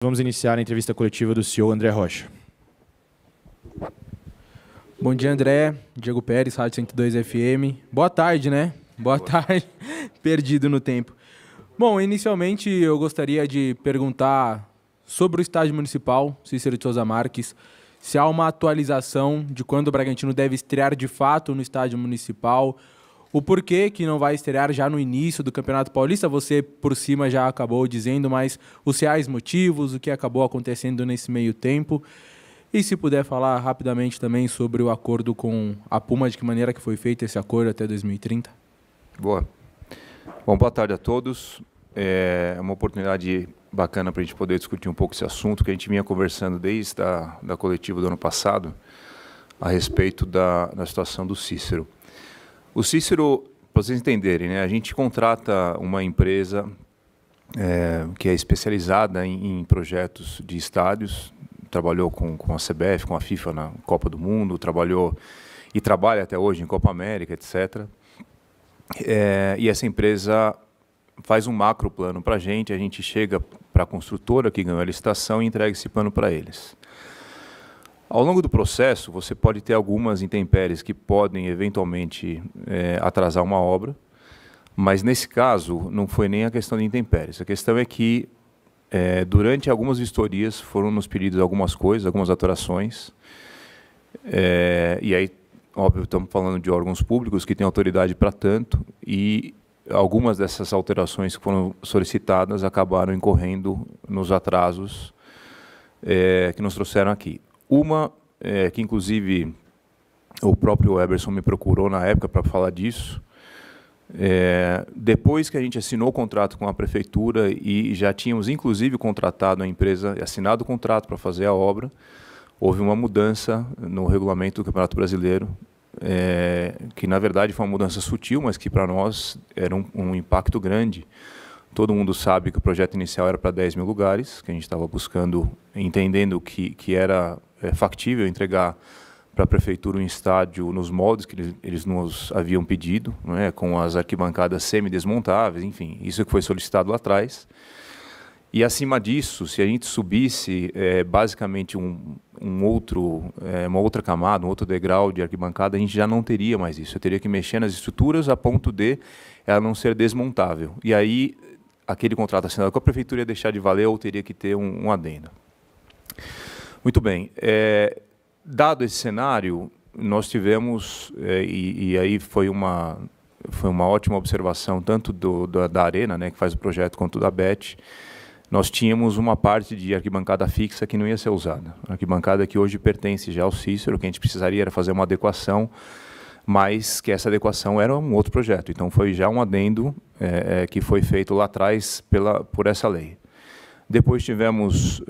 Vamos iniciar a entrevista coletiva do CEO André Rocha. Bom dia, André. Diego Pérez, Rádio 102 FM. Boa tarde, né? Boa tarde. Perdido no tempo. Bom, inicialmente eu gostaria de perguntar sobre o estádio municipal, Cícero de Souza Marques, se há uma atualização de quando o Bragantino deve estrear de fato no estádio municipal, o porquê que não vai estrear já no início do Campeonato Paulista, você por cima já acabou dizendo, mas os reais motivos, o que acabou acontecendo nesse meio tempo. E se puder falar rapidamente também sobre o acordo com a Puma, de que maneira que foi feito esse acordo até 2030. Boa. Bom, boa tarde a todos. É uma oportunidade bacana para a gente poder discutir um pouco esse assunto que a gente vinha conversando desde da coletiva do ano passado a respeito da situação do Cícero. O Cícero, para vocês entenderem, né, a gente contrata uma empresa que é especializada em projetos de estádios, trabalhou com a CBF, com a FIFA na Copa do Mundo, trabalhou e trabalha até hoje em Copa América, etc. E essa empresa faz um macro plano para a gente chega para a construtora que ganhou a licitação e entrega esse plano para eles. Ao longo do processo, você pode ter algumas intempéries que podem, eventualmente, atrasar uma obra, mas, nesse caso, não foi nem a questão de intempéries. A questão é que, durante algumas vistorias, foram nos pedidas algumas coisas, algumas alterações, e aí, óbvio, estamos falando de órgãos públicos que têm autoridade para tanto, e algumas dessas alterações que foram solicitadas acabaram incorrendo nos atrasos que nos trouxeram aqui. Uma, que inclusive o próprio Eberson me procurou na época para falar disso, depois que a gente assinou o contrato com a prefeitura e já tínhamos inclusive contratado a empresa, assinado o contrato para fazer a obra, houve uma mudança no regulamento do Campeonato Brasileiro, que na verdade foi uma mudança sutil, mas que para nós era um impacto grande. Todo mundo sabe que o projeto inicial era para 10 mil lugares, que a gente estava buscando, entendendo que era factível entregar para a prefeitura um estádio nos moldes que eles nos haviam pedido, né, com as arquibancadas semi-desmontáveis, enfim, isso que foi solicitado lá atrás. E acima disso, se a gente subisse basicamente uma outra camada, um outro degrau de arquibancada, a gente já não teria mais isso. Eu teria que mexer nas estruturas a ponto de ela não ser desmontável. E aí, aquele contrato assinado com a prefeitura ia deixar de valer ou teria que ter um adendo. Muito bem. Dado esse cenário, nós tivemos, e aí foi uma ótima observação, tanto da Arena, né, que faz o projeto, quanto da BET, nós tínhamos uma parte de arquibancada fixa que não ia ser usada. A arquibancada que hoje pertence já ao Cícero, o que a gente precisaria era fazer uma adequação, mas que essa adequação era um outro projeto. Então, foi já um adendo que foi feito lá atrás por essa lei. Depois tivemos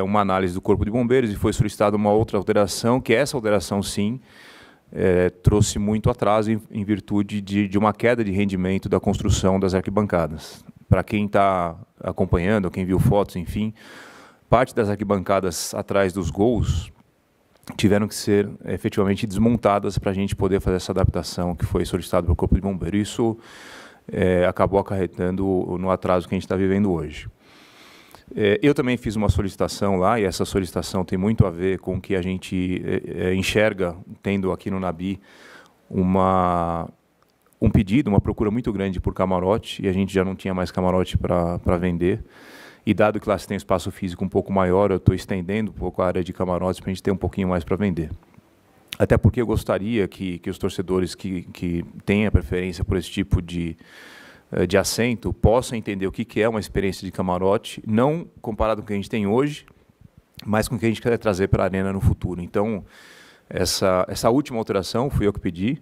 uma análise do Corpo de Bombeiros e foi solicitada uma outra alteração, que essa alteração, sim, trouxe muito atraso em virtude de uma queda de rendimento da construção das arquibancadas. Para quem está acompanhando, quem viu fotos, enfim, parte das arquibancadas atrás dos gols tiveram que ser efetivamente desmontadas para a gente poder fazer essa adaptação que foi solicitada pelo Corpo de Bombeiros. Isso acabou acarretando no atraso que a gente está vivendo hoje. Eu também fiz uma solicitação lá, e essa solicitação tem muito a ver com o que a gente enxerga, tendo aqui no NABI um pedido, uma procura muito grande por camarote, e a gente já não tinha mais camarote para vender. E dado que lá se tem espaço físico um pouco maior, eu estou estendendo um pouco a área de camarotes para a gente ter um pouquinho mais para vender. Até porque eu gostaria que os torcedores que têm a preferência por esse tipo de assento possam entender o que é uma experiência de camarote, não comparado com o que a gente tem hoje, mas com o que a gente quer trazer para a Arena no futuro. Então, essa última alteração fui eu que pedi,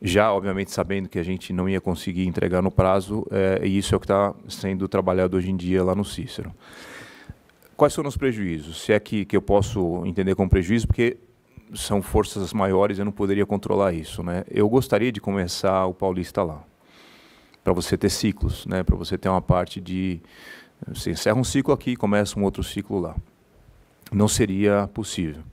já, obviamente, sabendo que a gente não ia conseguir entregar no prazo, e isso é o que está sendo trabalhado hoje em dia lá no Cícero. Quais foram os prejuízos? Se é que eu posso entender como prejuízo, porque são forças maiores, eu não poderia controlar isso, né? Eu gostaria de começar o Paulista lá, para você ter ciclos, né? Para você ter uma parte de... Você encerra um ciclo aqui, começa um outro ciclo lá. Não seria possível.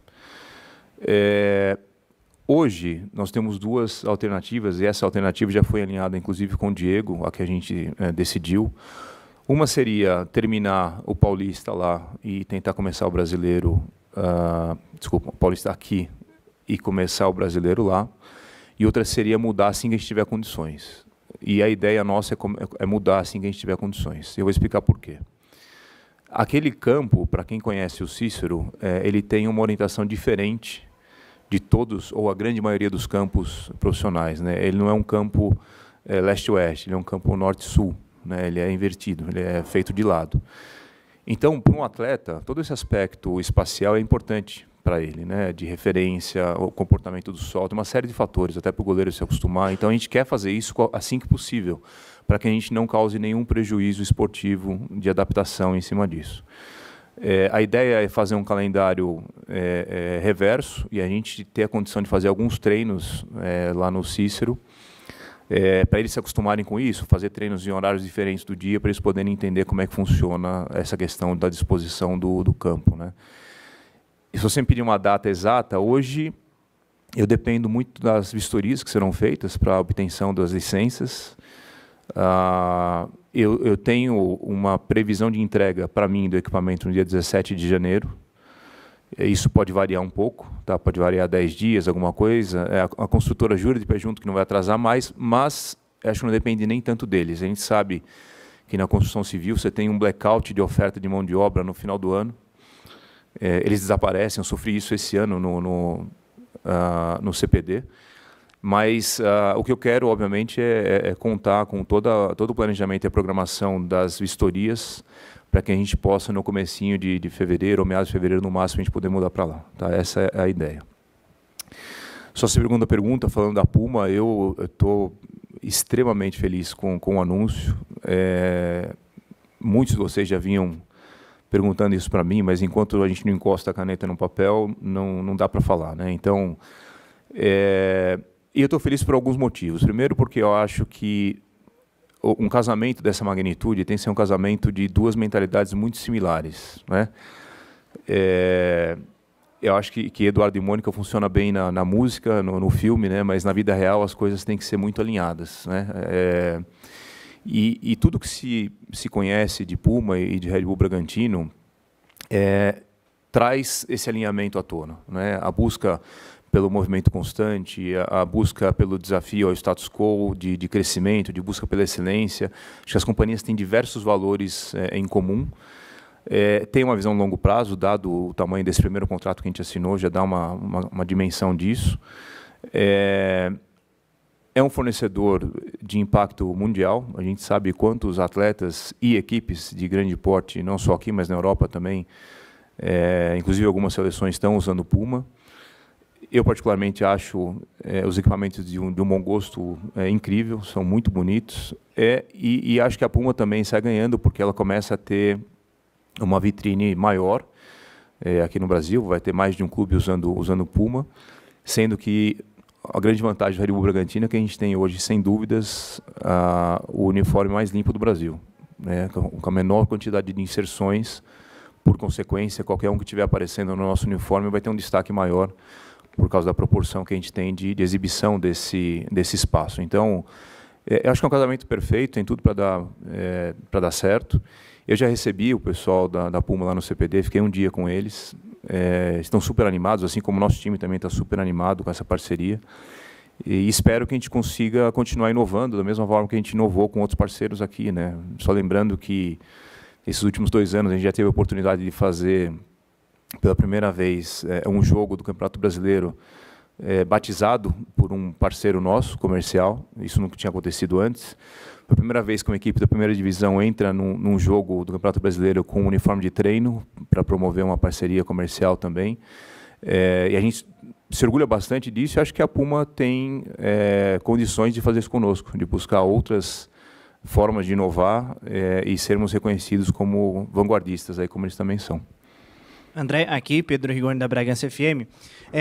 Hoje, nós temos duas alternativas, e essa alternativa já foi alinhada, inclusive, com o Diego, a que a gente decidiu. Uma seria terminar o Paulista lá e tentar começar o Brasileiro, desculpa, o Paulista aqui e começar o Brasileiro lá. E outra seria mudar assim que a gente tiver condições. E a ideia nossa é mudar assim que a gente tiver condições. Eu vou explicar por quê. Aquele campo, para quem conhece o Cícero, ele tem uma orientação diferente de todos, ou a grande maioria dos campos profissionais, né? Ele não é um campo leste-oeste, ele é um campo norte-sul, né? Ele é invertido, ele é feito de lado. Então, para um atleta, todo esse aspecto espacial é importante para ele, né? De referência, o comportamento do solo, uma série de fatores, até para o goleiro se acostumar. Então, a gente quer fazer isso assim que possível, para que a gente não cause nenhum prejuízo esportivo de adaptação em cima disso. A ideia é fazer um calendário reverso e a gente ter a condição de fazer alguns treinos lá no Cícero, para eles se acostumarem com isso, fazer treinos em horários diferentes do dia, para eles poderem entender como é que funciona essa questão da disposição do campo, né? E se você me pedir uma data exata, hoje eu dependo muito das vistorias que serão feitas para a obtenção das licenças. Eu tenho uma previsão de entrega para mim do equipamento no dia 17 de janeiro. Isso pode variar um pouco, tá? Pode variar 10 dias, alguma coisa. A construtora jura de pé junto que não vai atrasar mais, mas acho que não depende nem tanto deles. A gente sabe que na construção civil você tem um blackout de oferta de mão de obra no final do ano. Eles desaparecem, eu sofri isso esse ano no CPD. Mas o que eu quero, obviamente, é contar com todo o planejamento e a programação das vistorias para que a gente possa, no comecinho de fevereiro, ou meados de fevereiro, no máximo, a gente poder mudar para lá. Tá? Essa é a ideia. Só a segunda pergunta, falando da Puma, eu estou extremamente feliz com o anúncio. Muitos de vocês já vinham perguntando isso para mim, mas enquanto a gente não encosta a caneta no papel, não dá para falar, né? Então, e eu estou feliz por alguns motivos. Primeiro, porque eu acho que um casamento dessa magnitude tem que ser um casamento de duas mentalidades muito similares, né? Eu acho que Eduardo e Mônica funciona bem na música, no filme, né? Mas na vida real as coisas têm que ser muito alinhadas, né? E tudo que se conhece de Puma e de Red Bull Bragantino traz esse alinhamento à tona, né? A busca pelo movimento constante, a busca pelo desafio ao status quo de crescimento, de busca pela excelência. Acho que as companhias têm diversos valores em comum. Tem uma visão a longo prazo, dado o tamanho desse primeiro contrato que a gente assinou, já dá uma dimensão disso. É um fornecedor de impacto mundial. A gente sabe quantos atletas e equipes de grande porte, não só aqui, mas na Europa também, inclusive algumas seleções estão usando Puma. Eu, particularmente, acho os equipamentos de um bom gosto incrível, são muito bonitos. E acho que a Puma também sai ganhando, porque ela começa a ter uma vitrine maior aqui no Brasil. Vai ter mais de um clube usando Puma, sendo que a grande vantagem do Red Bull Bragantino é que a gente tem hoje, sem dúvidas, o uniforme mais limpo do Brasil, né? Com a menor quantidade de inserções. Por consequência, qualquer um que estiver aparecendo no nosso uniforme vai ter um destaque maior, por causa da proporção que a gente tem de exibição desse espaço. Então, eu acho que é um casamento perfeito, tem tudo para dar certo. Eu já recebi o pessoal da Puma lá no CPD, fiquei um dia com eles. Estão super animados, assim como o nosso time também está super animado com essa parceria. E espero que a gente consiga continuar inovando, da mesma forma que a gente inovou com outros parceiros aqui, né? Só lembrando que esses últimos 2 anos a gente já teve a oportunidade de fazer pela primeira vez um jogo do Campeonato Brasileiro batizado por um parceiro nosso, comercial. Isso nunca tinha acontecido antes. Foi a primeira vez que uma equipe da primeira divisão entra num jogo do Campeonato Brasileiro com um uniforme de treino, para promover uma parceria comercial também. E a gente se orgulha bastante disso, e acho que a Puma tem condições de fazer isso conosco, de buscar outras formas de inovar e sermos reconhecidos como vanguardistas, aí, como eles também são. André, aqui, Pedro Rigoni da Bragança FM.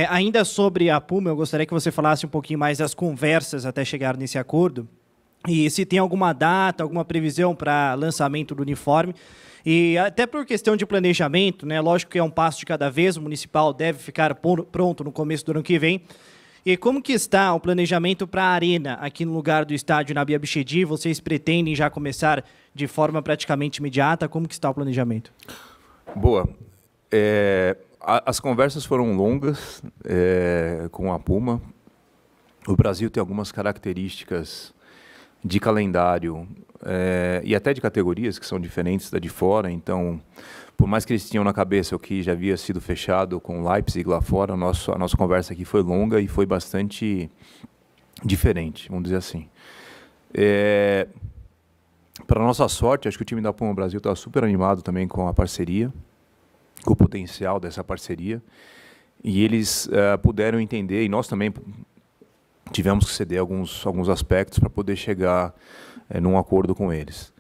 Ainda sobre a Puma, eu gostaria que você falasse um pouquinho mais das conversas até chegar nesse acordo. E se tem alguma data, alguma previsão para lançamento do uniforme. E até por questão de planejamento, né? Lógico que é um passo de cada vez, o municipal deve ficar pronto no começo do ano que vem. E como que está o planejamento para a arena aqui no lugar do estádio Nabi Abichedi? Vocês pretendem já começar de forma praticamente imediata? Como que está o planejamento? Boa. As conversas foram longas com a Puma. O Brasil tem algumas características de calendário e até de categorias que são diferentes da de fora. Então, por mais que eles tinham na cabeça o que já havia sido fechado com Leipzig lá fora, a nossa conversa aqui foi longa e foi bastante diferente, vamos dizer assim. Para nossa sorte, acho que o time da Puma Brasil está super animado também com a parceria, com o potencial dessa parceria, e eles puderam entender, e nós também tivemos que ceder alguns aspectos para poder chegar num acordo com eles.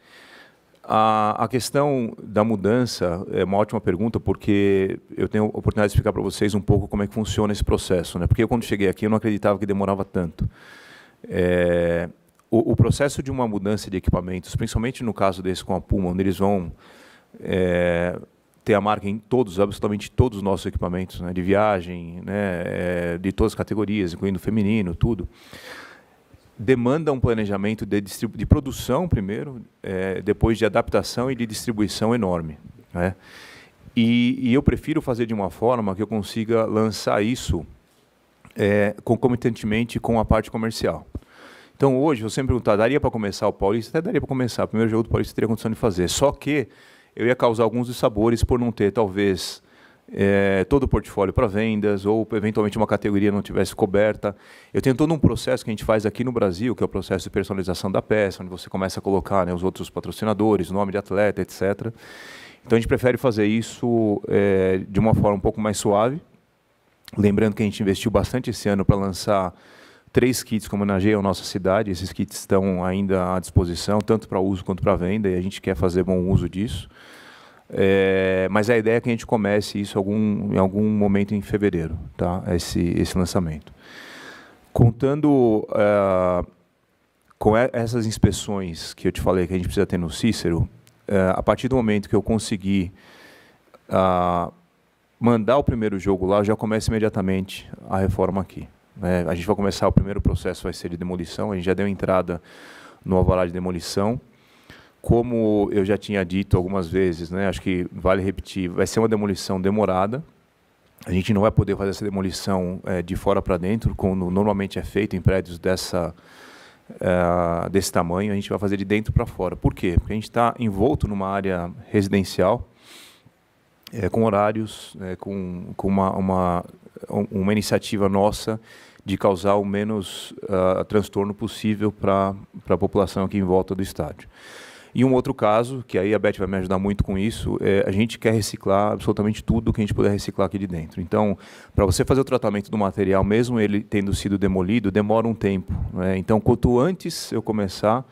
A questão da mudança é uma ótima pergunta, porque eu tenho a oportunidade de explicar para vocês um pouco como é que funciona esse processo, né? Porque eu, quando cheguei aqui, eu não acreditava que demorava tanto. O processo de uma mudança de equipamentos, principalmente no caso desse com a Puma, onde eles vão ter a marca em absolutamente todos os nossos equipamentos, né, de viagem, né, de todas as categorias, incluindo feminino, tudo, demanda um planejamento de produção primeiro, depois de adaptação e de distribuição enorme, né? E eu prefiro fazer de uma forma que eu consiga lançar isso concomitantemente com a parte comercial. Então, hoje, você me perguntar, daria para começar o Paulista? Até daria para começar. O primeiro jogo do Paulista teria condição de fazer. Só que eu ia causar alguns dissabores por não ter, talvez, todo o portfólio para vendas, ou eventualmente uma categoria não tivesse coberta. Eu tenho todo um processo que a gente faz aqui no Brasil, que é o processo de personalização da peça, onde você começa a colocar, né, os outros patrocinadores, nome de atleta, etc. Então, a gente prefere fazer isso de uma forma um pouco mais suave. Lembrando que a gente investiu bastante esse ano para lançar 3 kits que homenageiam a nossa cidade. Esses kits estão ainda à disposição, tanto para uso quanto para venda, e a gente quer fazer bom uso disso. Mas a ideia é que a gente comece isso em algum momento em fevereiro, tá? Esse lançamento. Contando com essas inspeções que eu te falei que a gente precisa ter no Cícero, a partir do momento que eu conseguir mandar o primeiro jogo lá, eu já começo imediatamente a reforma aqui. A gente vai começar, o primeiro processo vai ser de demolição, a gente já deu entrada no alvará de demolição. Como eu já tinha dito algumas vezes, né, acho que vale repetir, vai ser uma demolição demorada. A gente não vai poder fazer essa demolição de fora para dentro, como normalmente é feito em prédios desse tamanho. A gente vai fazer de dentro para fora. Por quê? Porque a gente está envolto numa área residencial, com horários, com uma iniciativa nossa de causar o menos transtorno possível para a população aqui em volta do estádio. E um outro caso, que aí a Beth vai me ajudar muito com isso, a gente quer reciclar absolutamente tudo que a gente puder reciclar aqui de dentro. Então, para você fazer o tratamento do material, mesmo ele tendo sido demolido, demora um tempo, né? Então, quanto antes eu começar,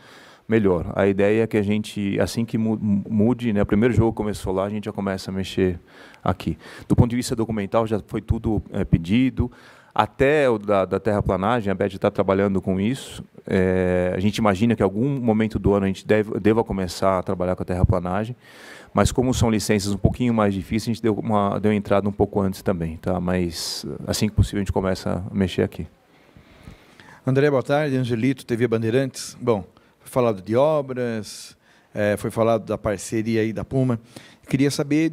melhor. A ideia é que a gente, assim que mude, né, o primeiro jogo começou lá, a gente já começa a mexer aqui. Do ponto de vista documental, já foi tudo pedido. Até o da terraplanagem, a Beth está trabalhando com isso. A gente imagina que em algum momento do ano a gente deva começar a trabalhar com a terraplanagem, mas como são licenças um pouquinho mais difíceis, a gente deu entrada um pouco antes também, tá? Mas assim que possível a gente começa a mexer aqui. André, boa tarde. Angelito, TV Bandeirantes. Bom, foi falado de obras, foi falado da parceria aí da Puma. Queria saber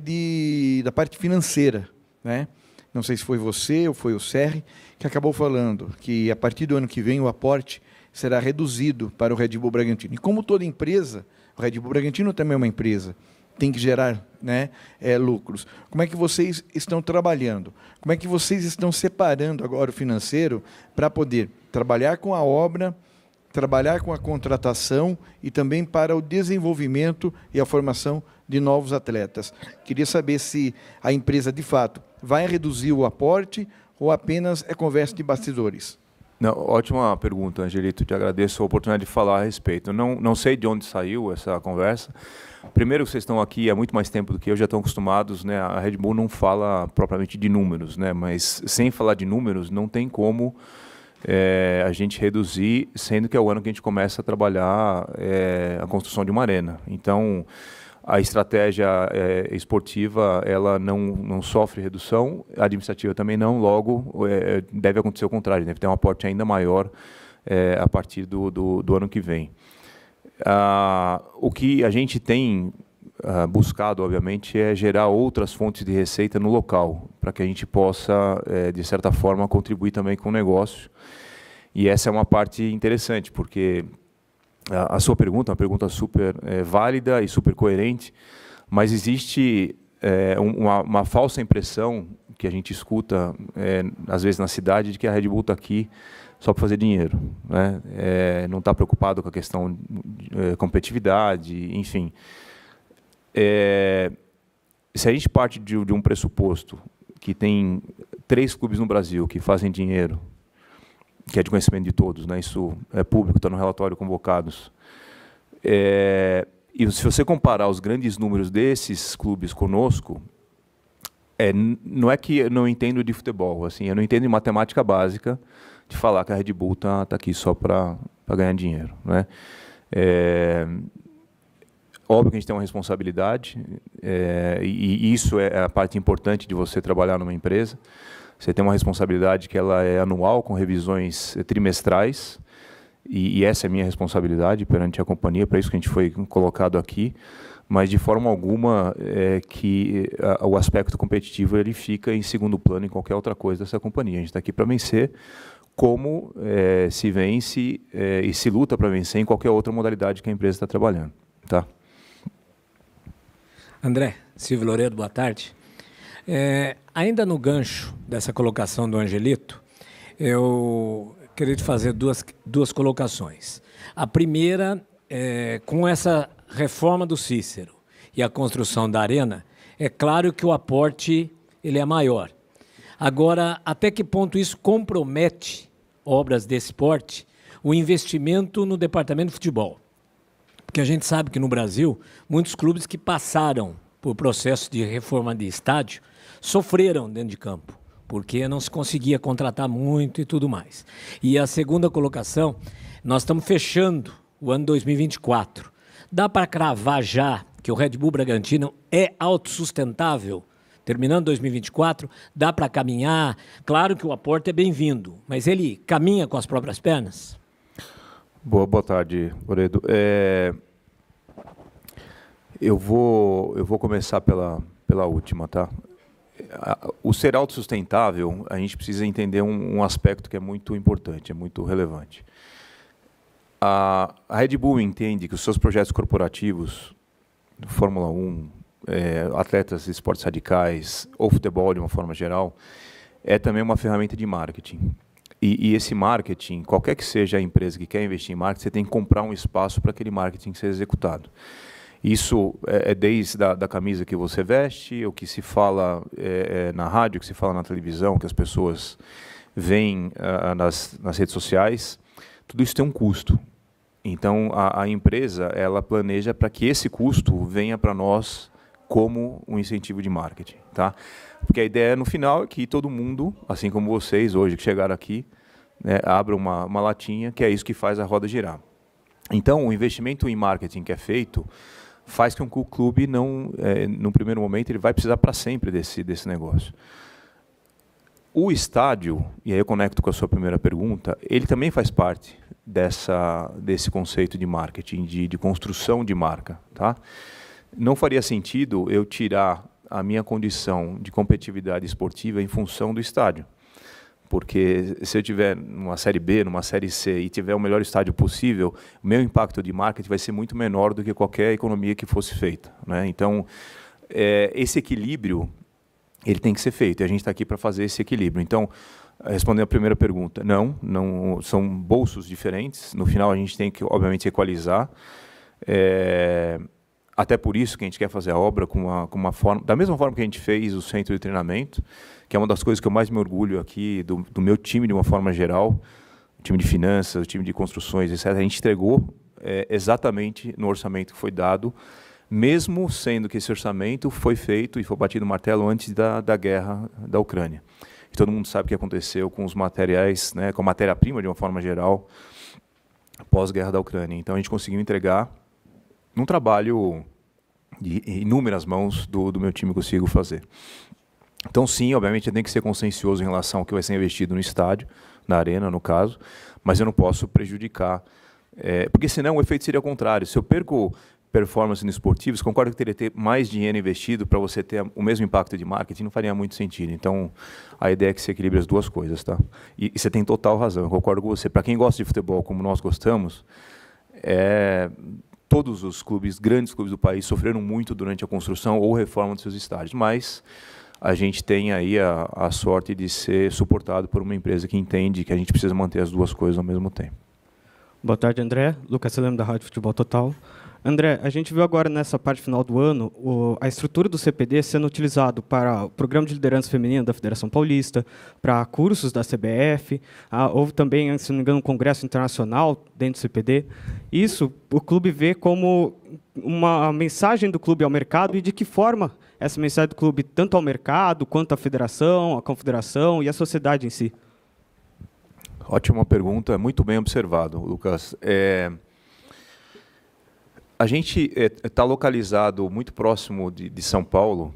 da parte financeira, né? Não sei se foi você ou foi o Serri, que acabou falando que a partir do ano que vem o aporte será reduzido para o Red Bull Bragantino. E como toda empresa, o Red Bull Bragantino também é uma empresa, tem que gerar, né, lucros. Como é que vocês estão trabalhando? Como é que vocês estão separando agora o financeiro para poder trabalhar com a obra, trabalhar com a contratação e também para o desenvolvimento e a formação de novos atletas? Queria saber se a empresa, de fato, vai reduzir o aporte ou apenas é conversa de bastidores? Não, ótima pergunta, Angelito. Te agradeço a oportunidade de falar a respeito. Não sei de onde saiu essa conversa. Primeiro, vocês estão aqui há muito mais tempo do que eu, já estão acostumados, né? A Red Bull não fala propriamente de números, né? Mas sem falar de números, não tem como a gente reduzir, sendo que é o ano que a gente começa a trabalhar a construção de uma arena. Então, a estratégia esportiva ela não sofre redução, a administrativa também não, logo deve acontecer o contrário, deve ter um aporte ainda maior a partir do ano que vem. O que a gente tem buscado, obviamente, é gerar outras fontes de receita no local, para que a gente possa, de certa forma, contribuir também com o negócio. E essa é uma parte interessante, porque a sua pergunta é uma pergunta super válida e super coerente, mas existe uma falsa impressão que a gente escuta, às vezes, na cidade, de que a Red Bull está aqui só para fazer dinheiro, né? Não está preocupado com a questão de competitividade, enfim. Se a gente parte de um pressuposto que tem 3 clubes no Brasil que fazem dinheiro, que é de conhecimento de todos, né? Isso é público, está no relatório Convocados. E se você comparar os grandes números desses clubes conosco, não é que eu não entendo de futebol, assim, eu não entendo de matemática básica de falar que a Red Bull está aqui só para ganhar dinheiro, né? Óbvio que a gente tem uma responsabilidade, e isso é a parte importante de você trabalhar numa empresa. Você tem uma responsabilidade que ela é anual, com revisões trimestrais, e essa é a minha responsabilidade perante a companhia, para isso que a gente foi colocado aqui, mas de forma alguma que o aspecto competitivo ele fica em segundo plano em qualquer outra coisa dessa companhia. A gente está aqui para vencer, como se vence e se luta para vencer em qualquer outra modalidade que a empresa está trabalhando. Tá? André, Silvio Loureiro, boa tarde. Ainda no gancho dessa colocação do Angelito, eu queria te fazer duas colocações. A primeira, com essa reforma do Cícero e a construção da arena, é claro que o aporte ele é maior. Agora, até que ponto isso compromete obras desse porte, o investimento no departamento de futebol? Porque a gente sabe que no Brasil, muitos clubes que passaram por processo de reforma de estádio sofreram dentro de campo, porque não se conseguia contratar muito e tudo mais. E a segunda colocação, nós estamos fechando o ano 2024. Dá para cravar já que o Red Bull Bragantino é autossustentável? Terminando 2024, dá para caminhar? Claro que o aporte é bem-vindo, mas ele caminha com as próprias pernas? Boa tarde, Loredo. Eu vou começar pela última, tá? O ser autossustentável, a gente precisa entender um aspecto que é muito importante, é muito relevante. A Red Bull entende que os seus projetos corporativos, Fórmula 1, atletas de esportes radicais ou futebol de uma forma geral, é também uma ferramenta de marketing. E esse marketing, qualquer que seja a empresa que quer investir em marketing, você tem que comprar um espaço para aquele marketing ser executado. Isso é desde da camisa que você veste, o que se fala na rádio, o que se fala na televisão, que as pessoas veem nas redes sociais. Tudo isso tem um custo. Então, a empresa ela planeja para que esse custo venha para nós como um incentivo de marketing. Tá? Porque a ideia, no final, é que todo mundo, assim como vocês hoje que chegaram aqui, né, abra uma latinha, que é isso que faz a roda girar. Então, o investimento em marketing que é feito faz com que o clube não, no primeiro momento, ele vai precisar para sempre desse negócio. O estádio, e aí eu conecto com a sua primeira pergunta, ele também faz parte desse conceito de marketing, de construção de marca. Tá? Não faria sentido eu tirar a minha condição de competitividade esportiva em função do estádio. Porque se eu tiver numa Série B, numa Série C e tiver o melhor estádio possível, o meu impacto de marketing vai ser muito menor do que qualquer economia que fosse feita. Né? Então, esse equilíbrio ele tem que ser feito e a gente está aqui para fazer esse equilíbrio. Então, respondendo a primeira pergunta, não são bolsos diferentes. No final, a gente tem que, obviamente, equalizar. Até por isso que a gente quer fazer a obra com uma forma, da mesma forma que a gente fez o centro de treinamento, que é uma das coisas que eu mais me orgulho aqui do meu time de uma forma geral, o time de finanças, o time de construções, etc. A gente entregou exatamente no orçamento que foi dado, mesmo sendo que esse orçamento foi feito e foi batido o martelo antes da guerra da Ucrânia. E todo mundo sabe o que aconteceu com os materiais, né, com a matéria-prima de uma forma geral, pós-guerra da Ucrânia. Então a gente conseguiu entregar num trabalho de inúmeras mãos do meu time consigo fazer. Então, sim, obviamente, eu tenho que ser consciencioso em relação ao que vai ser investido no estádio, na arena, no caso, mas eu não posso prejudicar, porque senão o efeito seria o contrário. Se eu perco performance no esportivo, você concorda que teria que ter mais dinheiro investido para você ter o mesmo impacto de marketing? Não faria muito sentido. Então, a ideia é que se equilibre as duas coisas, tá? E você tem total razão, eu concordo com você. Para quem gosta de futebol como nós gostamos, todos os clubes, grandes clubes do país, sofreram muito durante a construção ou reforma dos seus estádios, mas a gente tem aí a sorte de ser suportado por uma empresa que entende que a gente precisa manter as duas coisas ao mesmo tempo. Boa tarde, André. Lucas Celemo, da Rádio Futebol Total. André, a gente viu agora nessa parte final do ano a estrutura do CPD sendo utilizado para o Programa de Liderança Feminina da Federação Paulista, para cursos da CBF, houve também, se não me engano, um congresso internacional dentro do CPD. Isso o clube vê como uma mensagem do clube ao mercado e de que forma essa mensagem do clube tanto ao mercado quanto à federação, à confederação e à sociedade em si? Ótima pergunta, muito bem observado, Lucas. A gente está localizado muito próximo de São Paulo,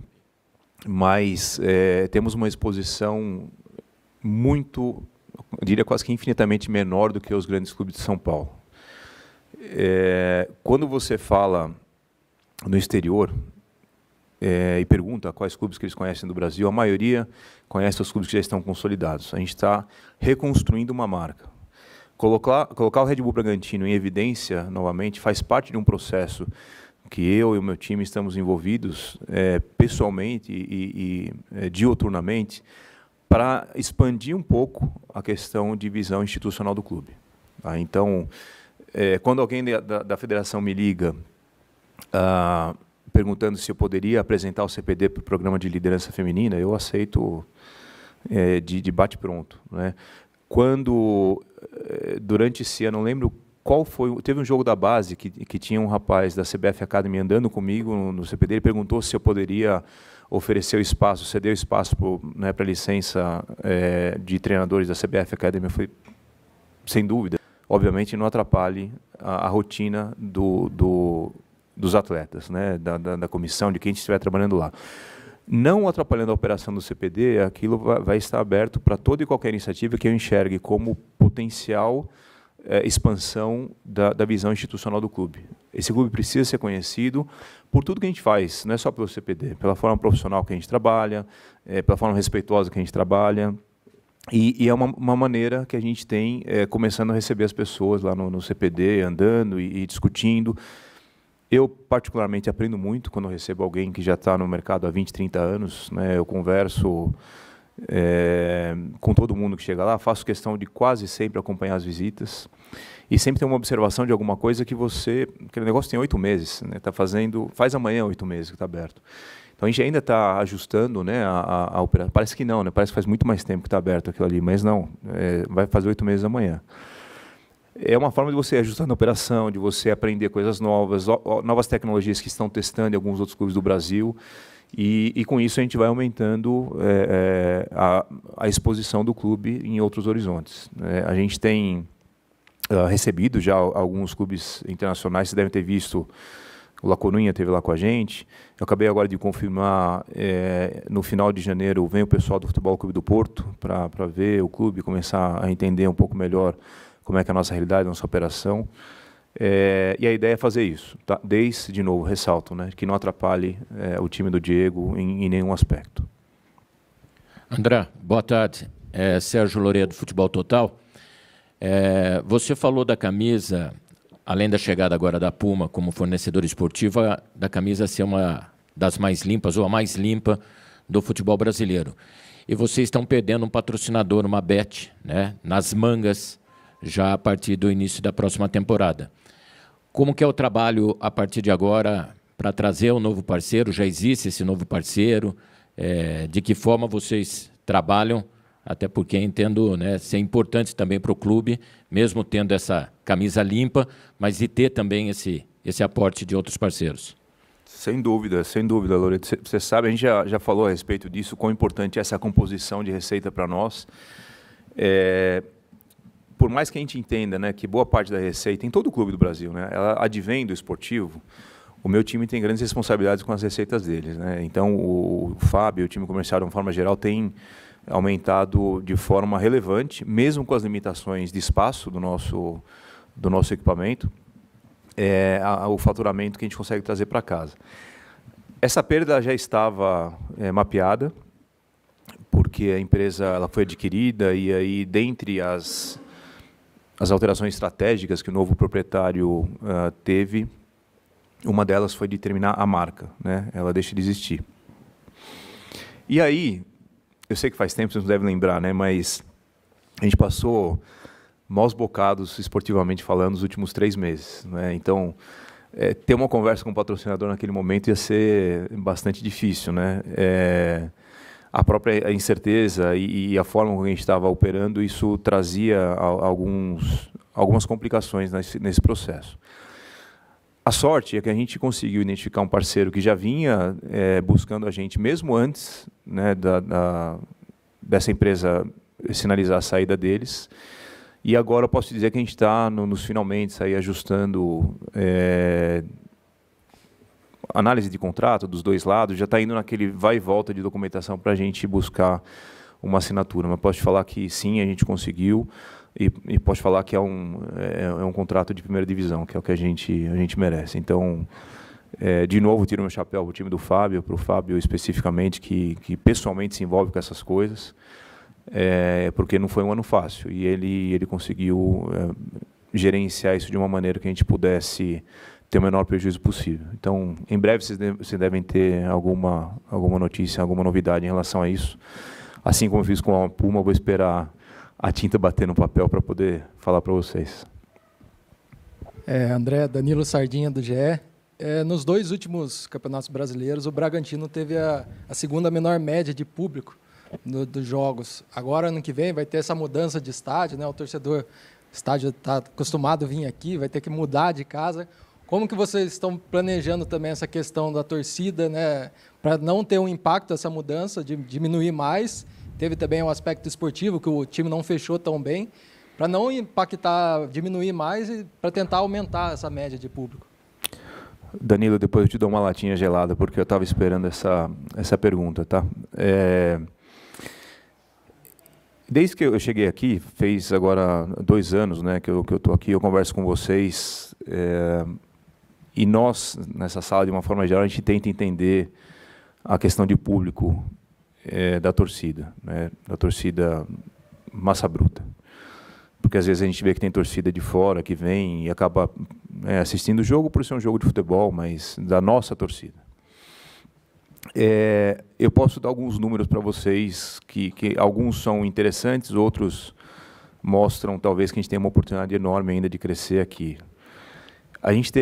mas temos uma exposição muito, eu diria quase que infinitamente menor do que os grandes clubes de São Paulo. Quando você fala no exterior e pergunta quais clubes que eles conhecem do Brasil, a maioria conhece os clubes que já estão consolidados. A gente está reconstruindo uma marca. Colocar o Red Bull Bragantino em evidência novamente faz parte de um processo que eu e o meu time estamos envolvidos pessoalmente e diuturnamente para expandir um pouco a questão de visão institucional do clube. Tá? Então, quando alguém da federação me liga perguntando se eu poderia apresentar o CPD para o programa de liderança feminina, eu aceito de bate-pronto, né? Quando, durante esse ano, não lembro qual foi, teve um jogo da base que tinha um rapaz da CBF Academy andando comigo no CPD, ele perguntou se eu poderia oferecer o espaço, ceder o espaço para a licença de treinadores da CBF Academy. Eu falei, sem dúvida, obviamente não atrapalhe a rotina dos atletas, né, da comissão, de quem estiver trabalhando lá. Não atrapalhando a operação do CPD, aquilo vai estar aberto para toda e qualquer iniciativa que eu enxergue como potencial expansão da visão institucional do clube. Esse clube precisa ser conhecido por tudo que a gente faz, não é só pelo CPD, pela forma profissional que a gente trabalha, pela forma respeitosa que a gente trabalha, e é uma maneira que a gente tem começando a receber as pessoas lá no CPD, andando e discutindo. Eu, particularmente, aprendo muito quando eu recebo alguém que já está no mercado há 20, 30 anos. Né? Eu converso com todo mundo que chega lá, faço questão de quase sempre acompanhar as visitas e sempre tem uma observação de alguma coisa que aquele negócio tem 8 meses, né? Faz amanhã 8 meses que está aberto. Então, a gente ainda está ajustando, né, a operação. Parece que não, né? Parece que faz muito mais tempo que está aberto aquilo ali, mas não, vai fazer 8 meses amanhã. É uma forma de você ajustar na operação, de você aprender coisas novas, novas tecnologias que estão testando em alguns outros clubes do Brasil, e com isso a gente vai aumentando a exposição do clube em outros horizontes. A gente tem recebido já alguns clubes internacionais, vocês devem ter visto, o La Coruña esteve lá com a gente. Eu acabei agora de confirmar, no final de janeiro vem o pessoal do Futebol Clube do Porto para ver o clube, começar a entender um pouco melhor como é que é a nossa realidade, a nossa operação. E a ideia é fazer isso, tá? Desde, de novo, ressalto, né, que não atrapalhe o time do Diego em nenhum aspecto. André, boa tarde. Sérgio Loredo, Futebol Total. Você falou da camisa, além da chegada agora da Puma como fornecedor esportivo, da camisa ser uma das mais limpas, ou a mais limpa do futebol brasileiro. E vocês estão perdendo um patrocinador, uma Bet, né, nas mangas, já a partir do início da próxima temporada. Como que é o trabalho a partir de agora para trazer um novo parceiro? Já existe esse novo parceiro? De que forma vocês trabalham? Até porque entendo, né, ser importante também para o clube, mesmo tendo essa camisa limpa, mas de ter também esse aporte de outros parceiros. Sem dúvida, Loreto. Você sabe, a gente já falou a respeito disso, quão importante é essa composição de receita para nós. Por mais que a gente entenda, né, que boa parte da receita, em todo o clube do Brasil, né, ela advém do esportivo, o meu time tem grandes responsabilidades com as receitas deles, né? Então, o Fábio, o time comercial, de uma forma geral, tem aumentado de forma relevante, mesmo com as limitações de espaço do nosso equipamento, o faturamento que a gente consegue trazer para casa. Essa perda já estava mapeada, porque a empresa ela foi adquirida e aí, dentre as alterações estratégicas que o novo proprietário teve, uma delas foi de terminar a marca, né? Ela deixa de existir. E aí, eu sei que faz tempo, vocês não devem lembrar, né? Mas a gente passou maus bocados, esportivamente falando, nos últimos 3 meses, né? Então, ter uma conversa com o patrocinador naquele momento ia ser bastante difícil, né? A própria incerteza e a forma como a gente estava operando, isso trazia algumas complicações nesse processo. A sorte é que a gente conseguiu identificar um parceiro que já vinha buscando a gente, mesmo antes, né, dessa empresa sinalizar a saída deles. E agora eu posso dizer que a gente está nos finalmente aí ajustando análise de contrato dos 2 lados, já está indo naquele vai e volta de documentação para a gente buscar uma assinatura. Mas posso te falar que sim, a gente conseguiu. E posso falar que é um contrato de primeira divisão, que é o que a gente merece. Então, de novo, tiro meu chapéu para o time do Fábio, para o Fábio especificamente, que pessoalmente se envolve com essas coisas, porque não foi um ano fácil. E ele conseguiu gerenciar isso de uma maneira que a gente pudesse ter o menor prejuízo possível. Então, em breve, vocês devem ter alguma notícia, alguma novidade em relação a isso. Assim como eu fiz com a Puma, eu vou esperar a tinta bater no papel para poder falar para vocês. André, Danilo Sardinha, do GE. Nos 2 últimos campeonatos brasileiros, o Bragantino teve a segunda menor média de público dos jogos. Agora, ano que vem, vai ter essa mudança de estádio, né? O estádio está acostumado a vir aqui, vai ter que mudar de casa. Como que vocês estão planejando também essa questão da torcida, né? Para não ter um impacto essa mudança, de diminuir mais? Teve também o aspecto esportivo, que o time não fechou tão bem, para não impactar, diminuir mais e para tentar aumentar essa média de público. Danilo, depois eu te dou uma latinha gelada, porque eu estava esperando essa pergunta, tá? Desde que eu cheguei aqui, fez agora 2 anos, né, que eu estou aqui, eu converso com vocês, e nós, nessa sala, de uma forma geral, a gente tenta entender a questão de público da torcida, né, da torcida massa bruta. Porque às vezes a gente vê que tem torcida de fora que vem e acaba assistindo o jogo por ser um jogo de futebol, mas da nossa torcida. Eu posso dar alguns números para vocês, que alguns são interessantes, outros mostram talvez que a gente tem uma oportunidade enorme ainda de crescer aqui. A gente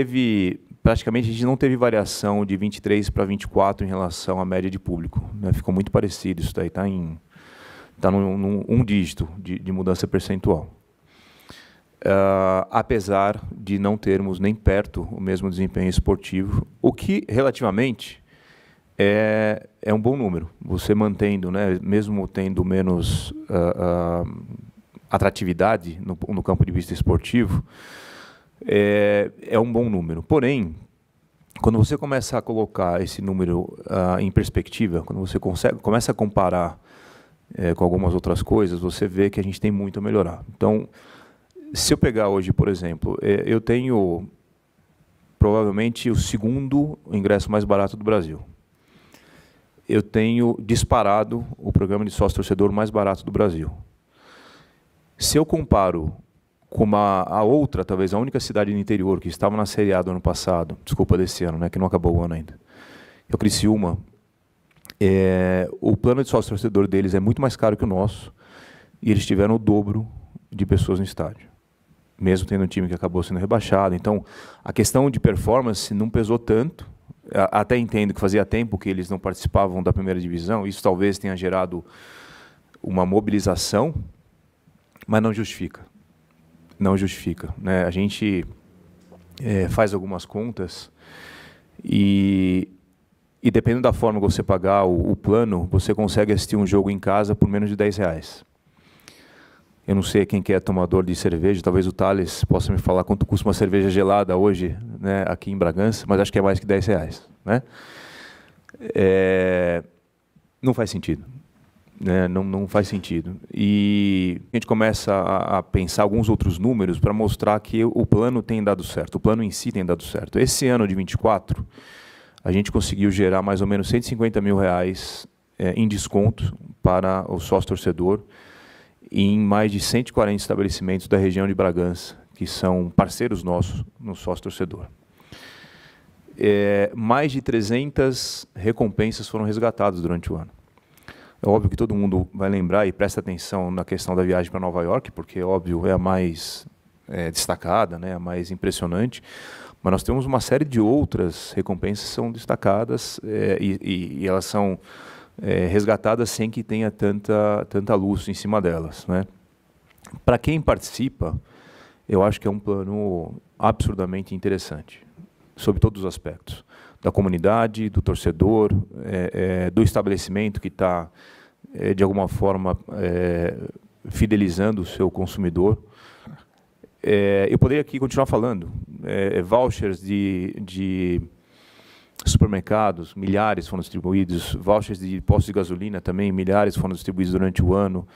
praticamente a gente não teve variação de 23 para 24 em relação à média de público, né? Ficou muito parecido isso daí, está num 1 dígito de mudança percentual. Apesar de não termos nem perto o mesmo desempenho esportivo, o que relativamente é um bom número. Você mantendo, né, mesmo tendo menos atratividade no campo de vista esportivo, é um bom número. Porém, quando você começa a colocar esse número em perspectiva, quando você começa a comparar com algumas outras coisas, você vê que a gente tem muito a melhorar. Então, se eu pegar hoje, por exemplo, eu tenho provavelmente o 2º ingresso mais barato do Brasil. Eu tenho disparado o programa de sócio-torcedor mais barato do Brasil. Se eu comparo com a outra, talvez a única cidade do interior que estava na Série A do ano passado, desculpa, desse ano, né, que não acabou o ano ainda, é o Criciúma, o plano de sócio-torcedor deles é muito mais caro que o nosso, e eles tiveram o dobro de pessoas no estádio, mesmo tendo um time que acabou sendo rebaixado. Então, a questão de performance não pesou tanto. Até entendo que fazia tempo que eles não participavam da primeira divisão, isso talvez tenha gerado uma mobilização, mas não justifica. Não justifica, né? A gente faz algumas contas e dependendo da forma que você pagar o plano, você consegue assistir um jogo em casa por menos de R$10. Eu não sei quem que é tomador de cerveja, talvez o Thales possa me falar quanto custa uma cerveja gelada hoje né, aqui em Bragança, mas acho que é mais que R$10, né? Não faz sentido. Né? Não faz sentido. E a gente começa a pensar alguns outros números para mostrar que o plano tem dado certo, o plano em si tem dado certo. Esse ano de 24, a gente conseguiu gerar mais ou menos R$150 mil em desconto para o sócio-torcedor em mais de 140 estabelecimentos da região de Bragança, que são parceiros nossos no sócio-torcedor. Mais de 300 recompensas foram resgatadas durante o ano. É óbvio que todo mundo vai lembrar e presta atenção na questão da viagem para Nova York, porque, óbvio, é a mais destacada, né, a mais impressionante, mas nós temos uma série de outras recompensas que são destacadas e elas são resgatadas sem que tenha tanta luz em cima delas, né? Para quem participa, eu acho que é um plano absurdamente interessante, sob todos os aspectos. Da comunidade, do torcedor, do estabelecimento que está, de alguma forma, fidelizando o seu consumidor. Eu poderia aqui continuar falando. Vouchers de supermercados, milhares foram distribuídos. Vouchers de postos de gasolina também, milhares foram distribuídos durante o ano.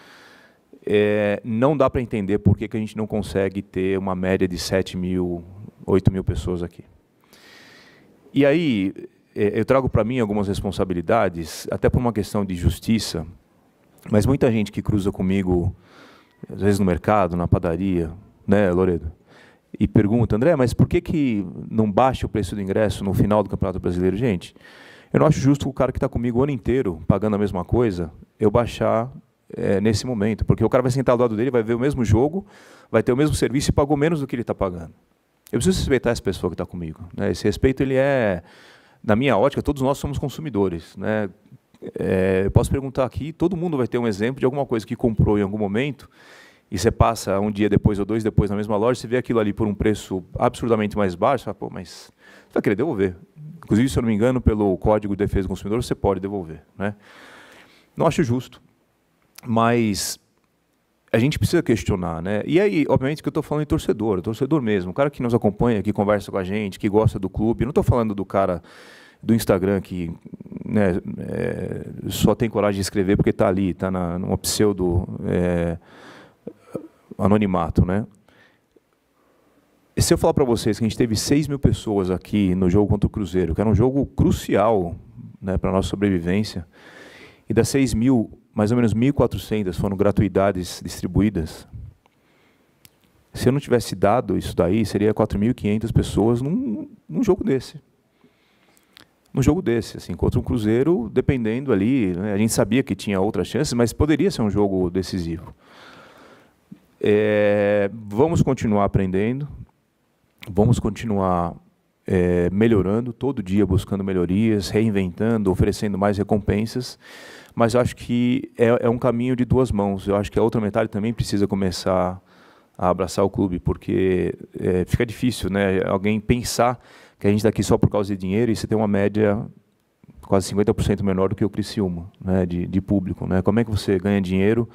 Não dá para entender por que a gente não consegue ter uma média de 7 mil, 8 mil pessoas aqui. E aí, eu trago para mim algumas responsabilidades, até por uma questão de justiça, mas muita gente que cruza comigo, às vezes no mercado, na padaria, né, Loredo, e pergunta, André, mas por que não baixa o preço do ingresso no final do Campeonato Brasileiro? Gente, eu não acho justo o cara que está comigo o ano inteiro, pagando a mesma coisa, eu baixar nesse momento, porque o cara vai sentar ao lado dele, vai ver o mesmo jogo, vai ter o mesmo serviço e pagou menos do que ele está pagando. Eu preciso respeitar essa pessoa que está comigo, né? Esse respeito, ele na minha ótica, todos nós somos consumidores, né? Eu posso perguntar aqui, todo mundo vai ter um exemplo de alguma coisa que comprou em algum momento, e você passa um dia depois ou 2 depois na mesma loja, você vê aquilo ali por um preço absurdamente mais baixo, você fala, pô, mas você vai querer devolver. Inclusive, se eu não me engano, pelo Código de Defesa do Consumidor, você pode devolver, né? Não acho justo, mas a gente precisa questionar, né? E aí, obviamente, que eu estou falando de torcedor mesmo, o cara que nos acompanha, que conversa com a gente, que gosta do clube. Eu não estou falando do cara do Instagram que, né, só tem coragem de escrever porque está ali, está numa pseudo anonimato, né? E se eu falar para vocês que a gente teve 6 mil pessoas aqui no jogo contra o Cruzeiro, que era um jogo crucial, né, para a nossa sobrevivência, e das 6 mil, mais ou menos 1.400 foram gratuidades distribuídas. Se eu não tivesse dado isso daí, seria 4.500 pessoas num jogo desse. Num jogo desse, assim, contra um Cruzeiro, dependendo ali, né, a gente sabia que tinha outras chances, mas poderia ser um jogo decisivo. Vamos continuar aprendendo, vamos continuar melhorando, todo dia buscando melhorias, reinventando, oferecendo mais recompensas, mas eu acho que é um caminho de duas mãos. Eu acho que a outra metade também precisa começar a abraçar o clube, porque fica difícil, né, alguém pensar que a gente está aqui só por causa de dinheiro e você tem uma média quase 50% menor do que o Criciúma, né, de público, né? Como é que você ganha dinheiro,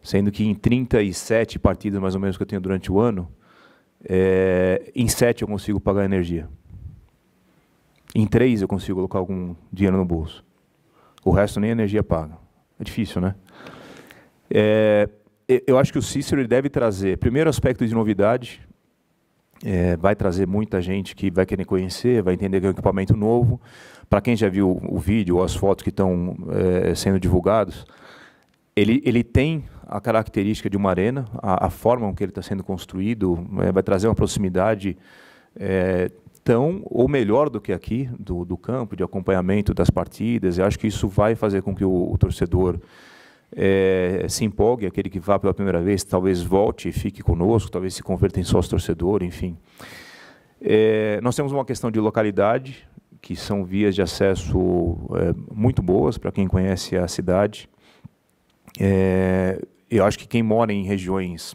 sendo que em 37 partidas, mais ou menos, que eu tenho durante o ano, em 7 eu consigo pagar energia. Em 3 eu consigo colocar algum dinheiro no bolso. O resto nem energia paga. É difícil, né? Eu acho que o Cícero ele deve trazer, primeiro aspecto de novidade, vai trazer muita gente que vai querer conhecer, vai entender que é um equipamento novo. Para quem já viu o vídeo ou as fotos que estão sendo divulgados, ele tem a característica de uma arena, a forma com que ele está sendo construído vai trazer uma proximidade tão ou melhor do que aqui, do campo, de acompanhamento das partidas. Eu acho que isso vai fazer com que o torcedor se empolgue, aquele que vá pela primeira vez, talvez volte e fique conosco, talvez se converta em sócio-torcedor, enfim. Nós temos uma questão de localidade, que são vias de acesso muito boas para quem conhece a cidade. Eu acho que quem mora em regiões,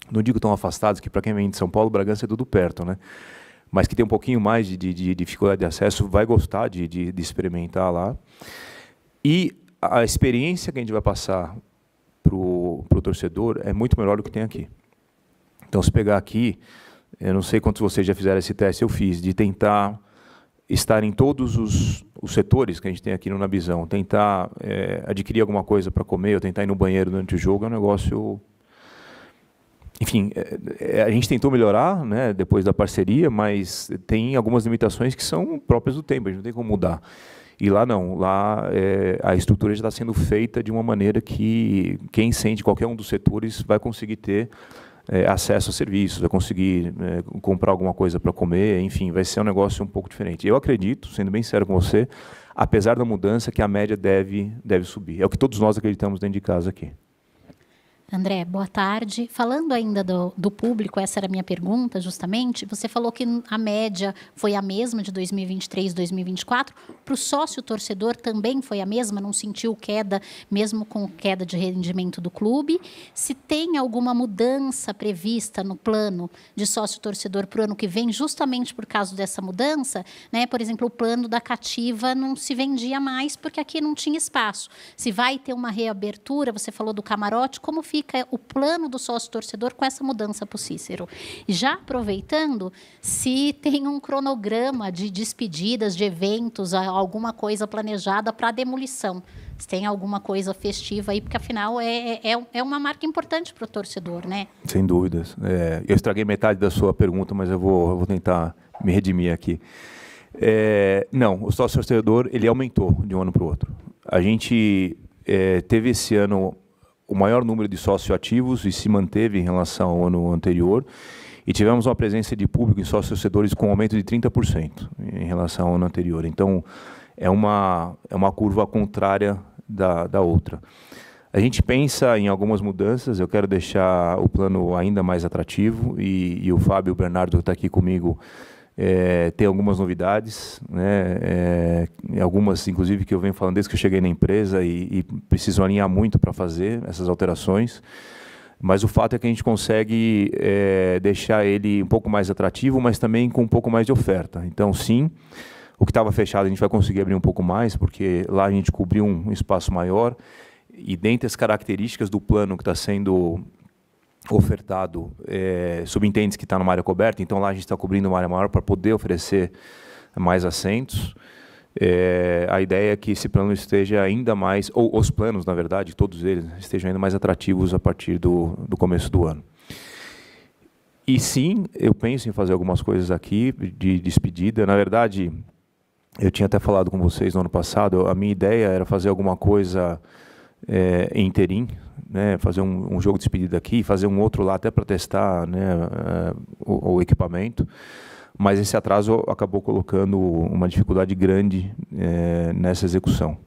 não digo tão afastadas, que para quem vem de São Paulo, Bragança é tudo perto, né? Mas que tem um pouquinho mais de dificuldade de acesso, vai gostar de experimentar lá. E a experiência que a gente vai passar para o torcedor é muito melhor do que tem aqui. Então, se pegar aqui, eu não sei quantos vocês já fizeram esse teste, eu fiz, de tentar estar em todos os setores que a gente tem aqui no Nabizão, tentar adquirir alguma coisa para comer, ou tentar ir no banheiro durante o jogo, é um negócio... Enfim, a gente tentou melhorar, né, depois da parceria, mas tem algumas limitações que são próprias do tempo, a gente não tem como mudar. E lá não, lá a estrutura já está sendo feita de uma maneira que quem sente qualquer um dos setores vai conseguir ter acesso a serviços, vai conseguir comprar alguma coisa para comer, enfim, vai ser um negócio um pouco diferente. Eu acredito, sendo bem sério com você, apesar da mudança, que a média deve subir. É o que todos nós acreditamos dentro de casa aqui. André, boa tarde. Falando ainda do público, essa era a minha pergunta, justamente. Você falou que a média foi a mesma de 2023 e 2024. Para o sócio-torcedor também foi a mesma? Não sentiu queda, mesmo com queda de rendimento do clube? Se tem alguma mudança prevista no plano de sócio-torcedor para o ano que vem, justamente por causa dessa mudança, né? Por exemplo, o plano da Cativa não se vendia mais porque aqui não tinha espaço. Se vai ter uma reabertura, você falou do camarote, como fica o plano do sócio-torcedor com essa mudança para o Cícero? Já aproveitando, se tem um cronograma de despedidas, de eventos, alguma coisa planejada para a demolição. Se tem alguma coisa festiva aí, porque afinal é uma marca importante para o torcedor, né? Sem dúvidas. Eu estraguei metade da sua pergunta, mas eu vou tentar me redimir aqui. Não, o sócio-torcedor ele aumentou de um ano para o outro. A gente teve esse ano o maior número de sócios ativos e se manteve em relação ao ano anterior. E tivemos uma presença de público em sócios torcedores com um aumento de 30% em relação ao ano anterior. Então, é uma curva contrária da outra. A gente pensa em algumas mudanças, eu quero deixar o plano ainda mais atrativo e o Fábio e o Bernardo, que está aqui comigo, tem algumas novidades, né? Algumas, inclusive, que eu venho falando desde que eu cheguei na empresa e preciso alinhar muito para fazer essas alterações. Mas o fato é que a gente consegue deixar ele um pouco mais atrativo, mas também com um pouco mais de oferta. Então, sim, o que estava fechado a gente vai conseguir abrir um pouco mais, porque lá a gente cobriu um espaço maior. E dentre as características do plano que está sendo ofertado, subentende-se que está numa área coberta, então lá a gente está cobrindo uma área maior para poder oferecer mais assentos. A ideia é que esse plano esteja ainda mais, ou os planos, na verdade, todos eles, estejam ainda mais atrativos a partir do começo do ano. E sim, eu penso em fazer algumas coisas aqui de despedida. Na verdade, eu tinha até falado com vocês no ano passado, a minha ideia era fazer alguma coisa em interim, né, fazer um jogo de despedida aqui, fazer um outro lá até para testar, né, o equipamento, mas esse atraso acabou colocando uma dificuldade grande nessa execução.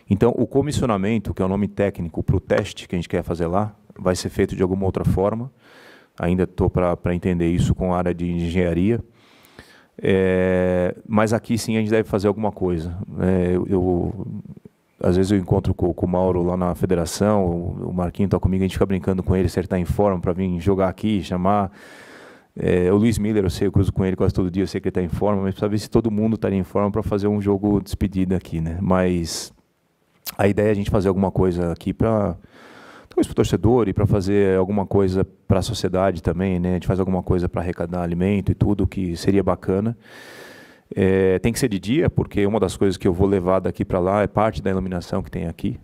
Então, o comissionamento, que é o nome técnico para o teste que a gente quer fazer lá, vai ser feito de alguma outra forma. Ainda estou para entender isso com a área de engenharia. Mas aqui sim a gente deve fazer alguma coisa. Às vezes eu encontro com o Mauro lá na federação, o Marquinho está comigo, a gente fica brincando com ele se ele está em forma para vir jogar aqui, chamar. O Luiz Miller, eu cruzo com ele quase todo dia, eu sei que ele está em forma, mas precisa ver se todo mundo estaria em forma para fazer um jogo de despedida aqui, né? Mas a ideia é a gente fazer alguma coisa aqui para talvez para o torcedor e para fazer alguma coisa para a sociedade também, né? A gente faz alguma coisa para arrecadar alimento e tudo, que seria bacana. Tem que ser de dia, porque uma das coisas que eu vou levar daqui para lá é parte da iluminação que tem aqui.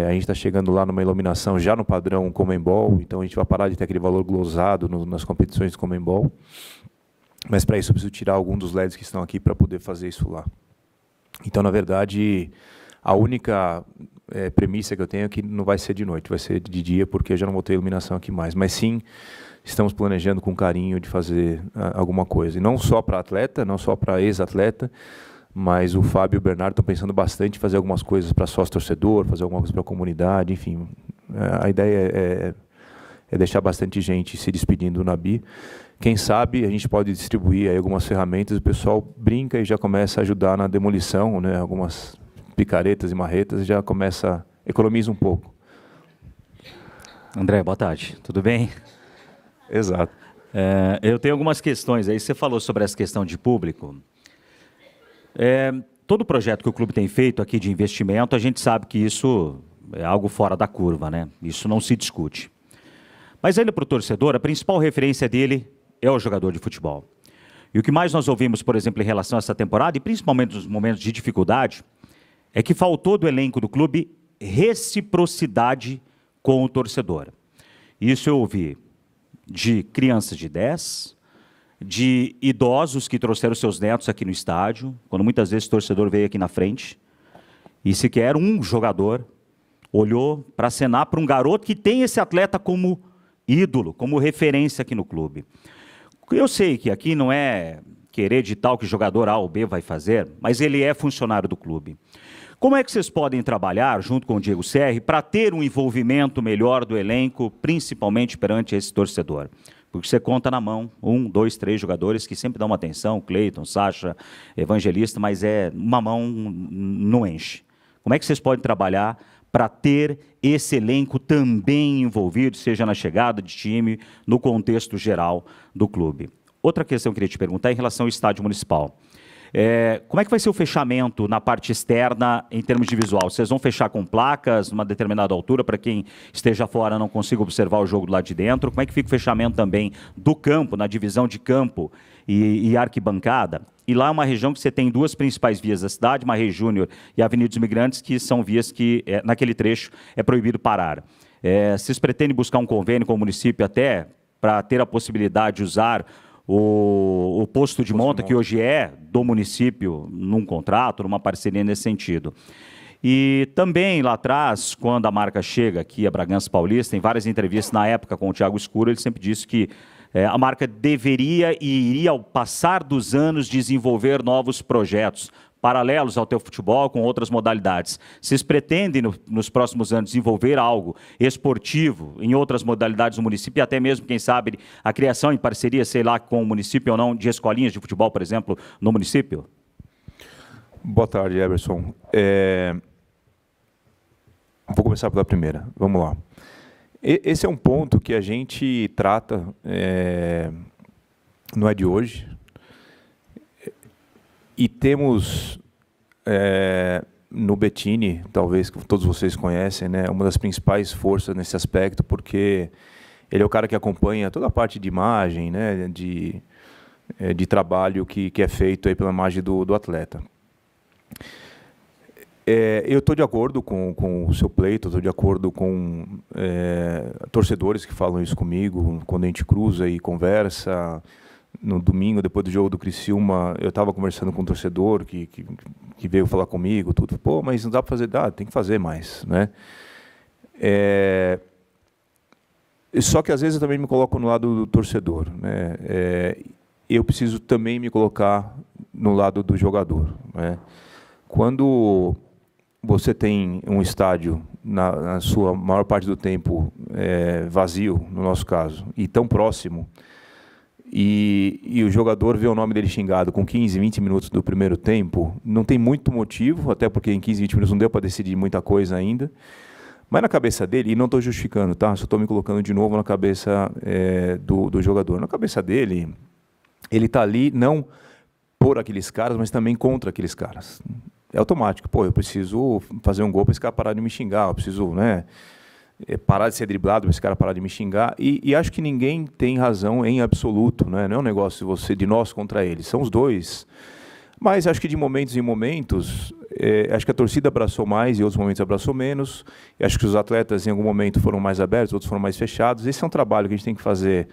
A gente está chegando lá numa iluminação já no padrão Conmebol, então a gente vai parar de ter aquele valor glosado nas competições de Conmebol. Mas para isso eu preciso tirar algum dos LEDs que estão aqui para poder fazer isso lá. Então, na verdade, a única premissa que eu tenho é que não vai ser de noite, vai ser de dia, porque eu já não vou ter iluminação aqui mais. Mas sim, estamos planejando com carinho de fazer alguma coisa. E não só para atleta, não só para ex-atleta, mas o Fábio e o Bernardo estão pensando bastante em fazer algumas coisas para sócio-torcedor, fazer alguma coisa para a comunidade, enfim. A ideia é deixar bastante gente se despedindo do Nabi. Quem sabe a gente pode distribuir aí algumas ferramentas, o pessoal brinca e já começa a ajudar na demolição, né? Algumas picaretas e marretas, e já economiza um pouco. André, boa tarde. Tudo bem? Exato. Eu tenho algumas questões aí. Você falou sobre essa questão de público. Todo projeto que o clube tem feito aqui de investimento, a gente sabe que isso é algo fora da curva, né? Isso não se discute. Mas ainda para o torcedor, a principal referência dele é o jogador de futebol. E o que mais nós ouvimos, por exemplo, em relação a essa temporada, e principalmente nos momentos de dificuldade, é que faltou do elenco do clube reciprocidade com o torcedor. Isso eu ouvi de crianças de 10, de idosos que trouxeram seus netos aqui no estádio, quando muitas vezes o torcedor veio aqui na frente, e sequer um jogador olhou para acenar para um garoto que tem esse atleta como ídolo, como referência aqui no clube. Eu sei que aqui não é querer ditar o que jogador A ou B vai fazer, mas ele é funcionário do clube. Como é que vocês podem trabalhar, junto com o Diego Serri, para ter um envolvimento melhor do elenco, principalmente perante esse torcedor? Porque você conta na mão 1, 2, 3 jogadores que sempre dão uma atenção, Cleiton, Sacha, Evangelista, mas uma mão não enche. Como é que vocês podem trabalhar para ter esse elenco também envolvido, seja na chegada de time, no contexto geral do clube? Outra questão que eu queria te perguntar é em relação ao estádio municipal. Como é que vai ser o fechamento na parte externa em termos de visual? Vocês vão fechar com placas numa determinada altura para quem esteja fora não consiga observar o jogo do lado de dentro? Como é que fica o fechamento também do campo, na divisão de campo e arquibancada? E lá é uma região que você tem 2 principais vias da cidade, Marrei Júnior e Avenida dos Imigrantes, que são vias que, naquele trecho, é proibido parar. Vocês pretendem buscar um convênio com o município até para ter a possibilidade de usar o posto de monta, que hoje é do município, num contrato, numa parceria nesse sentido? E também lá atrás, quando a marca chega aqui a Bragança Paulista, em várias entrevistas na época com o Thiago Escuro, ele sempre disse que a marca deveria e iria, ao passar dos anos, desenvolver novos projetos paralelos ao teu futebol, com outras modalidades. Vocês pretendem, nos próximos anos, desenvolver algo esportivo em outras modalidades do município e até mesmo, quem sabe, a criação em parceria, sei lá, com o município ou não, de escolinhas de futebol, por exemplo, no município? Boa tarde, Everson. Vou começar pela primeira. Vamos lá. Esse é um ponto que a gente trata, não é de hoje, e temos no Bettini, talvez que todos vocês conhecem, né, uma das principais forças nesse aspecto, porque ele é o cara que acompanha toda a parte de imagem, né, de trabalho que é feito aí pela imagem do atleta. Eu estou de acordo com o seu pleito, estou de acordo com torcedores que falam isso comigo, quando a gente cruza e conversa. No domingo, depois do jogo do Criciúma, eu estava conversando com um torcedor que veio falar comigo, tudo. Pô, mas não dá para fazer, tem que fazer mais, né? Só que às vezes eu também me coloco no lado do torcedor, né? Eu preciso também me colocar no lado do jogador, né? Quando você tem um estádio, na sua maior parte do tempo, vazio, no nosso caso, e tão próximo, e o jogador vê o nome dele xingado com 15, 20 minutos do primeiro tempo, não tem muito motivo, até porque em 15, 20 minutos não deu para decidir muita coisa ainda, mas na cabeça dele, e não estou justificando, tá? Só estou me colocando de novo na cabeça do jogador. Na cabeça dele, ele está ali não por aqueles caras, mas também contra aqueles caras. É automático. Pô, eu preciso fazer um gol para esse cara parar de me xingar, eu preciso, né, parar de ser driblado para esse cara parar de me xingar. E acho que ninguém tem razão em absoluto, né? Não é um negócio de nós contra eles, são os dois. Mas acho que de momentos em momentos, acho que a torcida abraçou mais e outros momentos abraçou menos. E acho que os atletas em algum momento foram mais abertos, outros foram mais fechados. Esse é um trabalho que a gente tem que fazer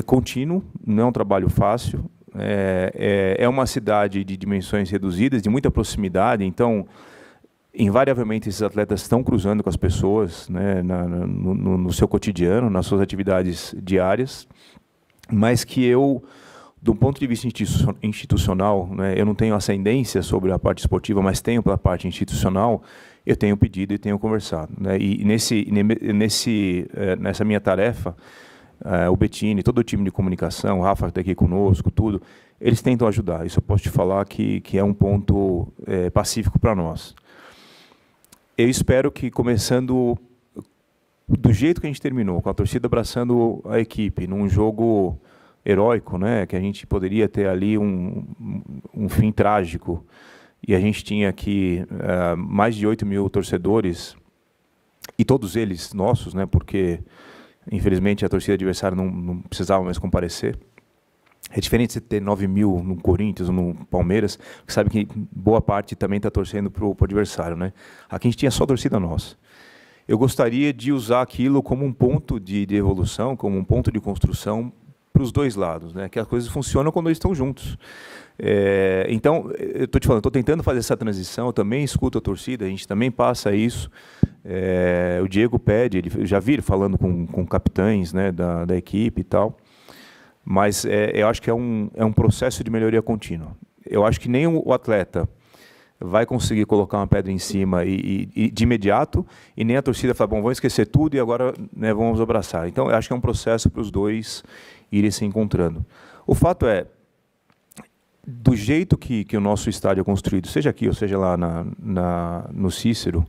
contínuo, não é um trabalho fácil. É uma cidade de dimensões reduzidas, de muita proximidade, então invariavelmente esses atletas estão cruzando com as pessoas, né, no seu cotidiano, nas suas atividades diárias, mas que eu, do ponto de vista institucional, né, eu não tenho ascendência sobre a parte esportiva, mas tenho pela parte institucional, eu tenho pedido e tenho conversado, né, e nessa minha tarefa, o Bettini, todo o time de comunicação, o Rafa está aqui conosco, tudo, eles tentam ajudar. Isso eu posso te falar que é um ponto pacífico para nós. Eu espero que, começando do jeito que a gente terminou, com a torcida abraçando a equipe, num jogo heróico, né, que a gente poderia ter ali um fim trágico, e a gente tinha aqui mais de 8 mil torcedores, e todos eles nossos, né, porque Infelizmente, a torcida adversária não precisava mais comparecer. É diferente você ter 9 mil no Corinthians ou no Palmeiras, que sabe que boa parte também está torcendo para o adversário, né? Aqui a gente tinha só torcida nossa. Eu gostaria de usar aquilo como um ponto de evolução, como um ponto de construção para os dois lados, né? Que as coisas funcionam quando eles estão juntos. Então, eu estou te falando, estou tentando fazer essa transição, eu também escuto a torcida, a gente também passa isso. O Diego pede, eu já vi ele falando com capitães, né, da equipe e tal, mas eu acho que é um processo de melhoria contínua. Eu acho que nem o atleta vai conseguir colocar uma pedra em cima e de imediato, e nem a torcida fala, bom, vamos esquecer tudo e agora, né, vamos abraçar. Então, eu acho que é um processo para os dois irem se encontrando. O fato é, do jeito que o nosso estádio é construído, seja aqui ou seja lá no Cícero,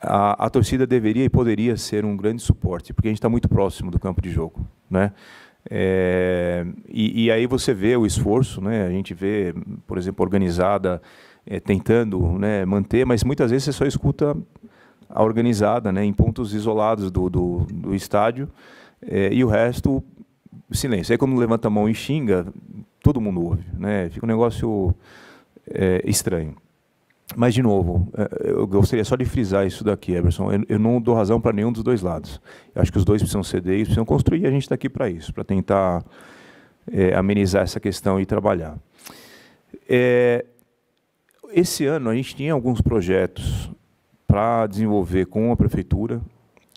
a torcida deveria e poderia ser um grande suporte, porque a gente está muito próximo do campo de jogo, né? E aí você vê o esforço, né? A gente vê, por exemplo, a organizada tentando, né, manter, mas muitas vezes você só escuta a organizada, né, em pontos isolados do estádio, e o resto, silêncio. Aí quando levanta a mão e xinga, todo mundo ouve, né? Fica um negócio estranho. Mas, de novo, eu gostaria só de frisar isso daqui, Eberson. Eu não dou razão para nenhum dos dois lados. Eu acho que os dois precisam ceder, eles precisam construir, e a gente está aqui para isso, para tentar amenizar essa questão e trabalhar. Esse ano, a gente tinha alguns projetos para desenvolver com a prefeitura.